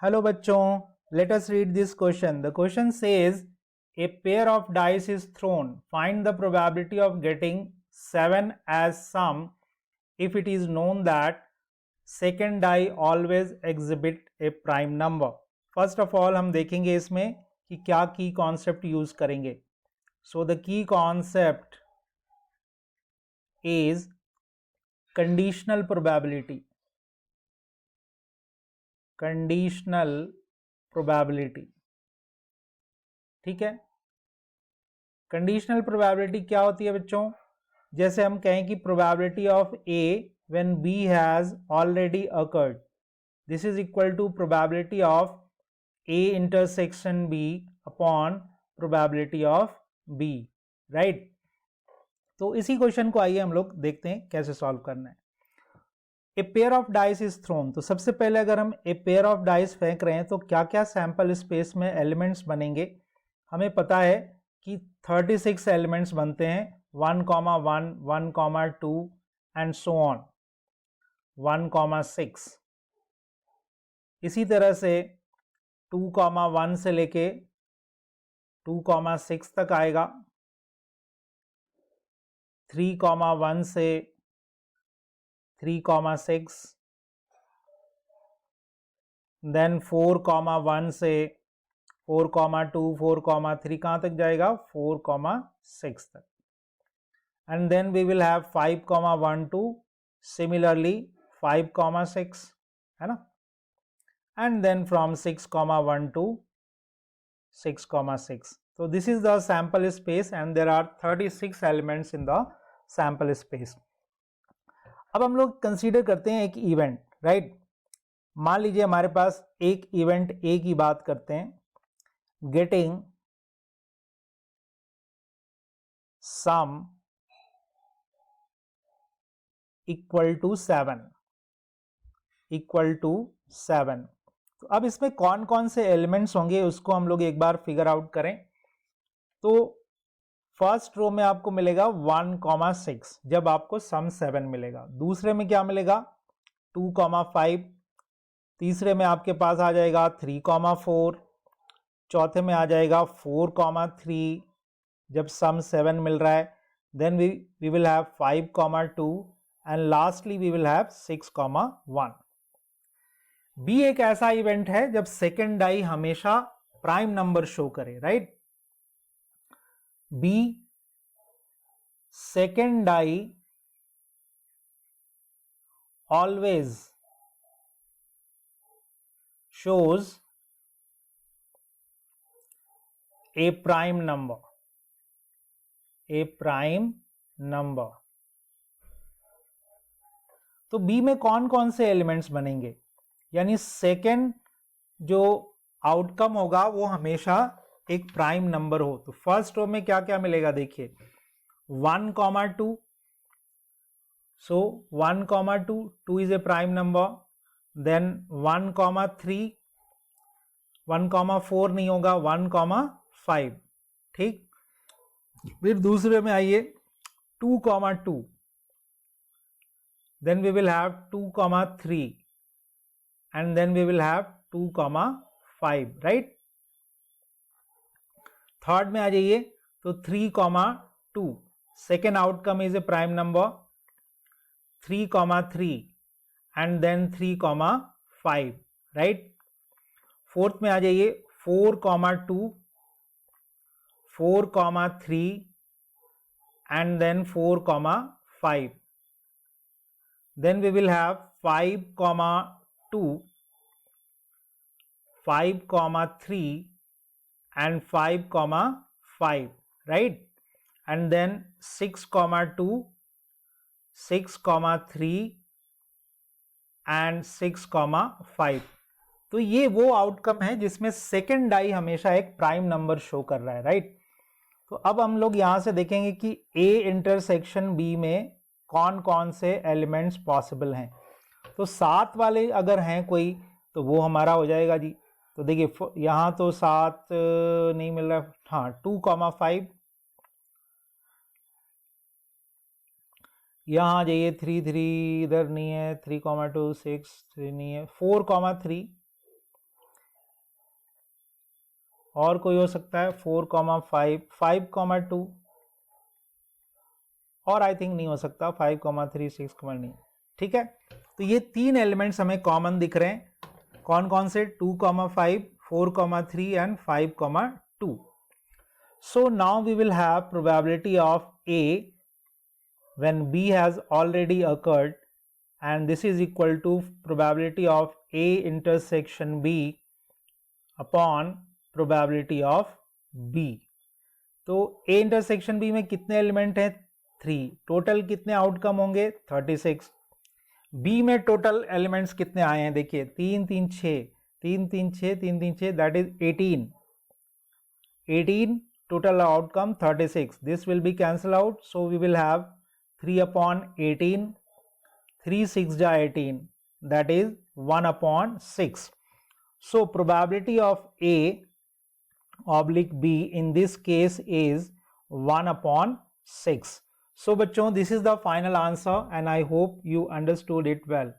Hello bachon, let us read this question. The question says a pair of dice is thrown. Find the probability of getting 7 as sum if it is known that second die always exhibit a prime number. First of all हम देखेंगे इसमें कि क्या की concept use करेंगे. So the key concept is conditional probability. Conditional probability. ठीक है. Conditional probability क्या होती है बच्चों? जैसे हम कहें कि probability of A when B has already occurred, this is equal to probability of A intersection B upon probability of B. Right. तो इसी क्वेश्चन को आइए हम लोग देखते हैं कैसे सॉल्व करना है. A pair of dice is throne. तो सबसे पहले अगर हम ए पेयर ऑफ डाइस फेंक रहे हैं तो क्या क्या सैंपल स्पेस में एलिमेंट्स बनेंगे. हमें पता है कि 36 एलिमेंट्स बनते हैं. 1, 1, 1, 2 एंड सो ऑन 1, 6. इसी तरह से 2, 1 से लेके 2, 6 तक आएगा. 3, 1 से 3, 6, देन 4, 1 से 4, 2, 4, 3 कहाँ तक जाएगा? 4, 6 तक. And then we will have 5, 1, 2, similarly 5, 6, है ना. And then from 6, 1 to 6, 6. So this is the sample space and there are 36 elements in the sample space. अब हम लोग कंसीडर करते हैं एक इवेंट. राइट. मान लीजिए हमारे पास एक इवेंट ए की बात करते हैं. Getting sum equal to 7. तो अब इसमें कौन कौन से एलिमेंट्स होंगे उसको हम लोग एक बार फिगर आउट करें. तो फर्स्ट रो में आपको मिलेगा 1, 6 जब आपको सम 7 मिलेगा. दूसरे में क्या मिलेगा? 2, 5. तीसरे में आपके पास आ जाएगा 3, 4. चौथे में आ जाएगा 4, 3 जब सम 7 मिल रहा है. Then we will have 5, 2 and lastly we will have 6, 1. B एक ऐसा इवेंट है जब सेकेंड डाई हमेशा प्राइम नंबर शो करे. Right. B second die always shows a prime number. तो बी में कौन कौन से एलिमेंट्स बनेंगे? यानी सेकेंड जो आउटकम होगा वो हमेशा एक प्राइम नंबर हो. तो फर्स्ट रो में क्या क्या मिलेगा देखिए. 1, 2. So 1, 2 is a prime number. Then 1, 3. 1, 4 नहीं होगा. 1, 5. ठीक. फिर दूसरे में आइए 2, 2. Then we will have 2, 3. And then we will have 2, 5. Right. Third में आ जाइए तो 3, 2. Second outcome is a prime number. 3, 3 and then 3, 5. Right. Fourth में आ जाइए 4, 2. 4, 3 and then 4, 5. Then we will have 5, 2. 5, 3 and 5, 5. Right. And then 6, 2, 6, 3 and 6, 5. तो ये वो outcome है जिसमें सेकेंड डाई हमेशा एक प्राइम नंबर शो कर रहा है. राइट. तो अब हम लोग यहां से देखेंगे कि ए इंटरसेक्शन बी में कौन कौन से एलिमेंट्स पॉसिबल हैं. तो 7 वाले अगर हैं कोई तो वो हमारा हो जाएगा जी. तो देखिए यहां तो 7 नहीं मिल रहा. हाँ 2, 5. यहाँ आ जाइए 3, 3 इधर नहीं है. 3, 2, 6 3 नहीं है. 4, 3 और कोई हो सकता है 4,5, 5,2 और आई थिंक नहीं हो सकता 5,3, 6, नहीं। ठीक है, तो ये 3 एलिमेंट्स हमें कॉमन दिख रहे हैं। कौन कौन से? 2,5, 4,3 and 5,2। So now we will have probability of A when B has already occurred, and this is equal to probability of A intersection B upon probability of B। तो A intersection B में कितने element हैं? 3। Total कितने outcome होंगे? 36। B में total elements कितने आए हैं? देखिए 3, 3, 6, 3, 3, 6, 3, 3, 6, that is 18। 18 total outcome 36. This will be cancelled out, so we will have 3 upon 18, 3 6 ja 18, that is 1 upon 6. So probability of A oblique B in this case is 1 upon 6. So बच्चों, this is the final answer and I hope you understood it well.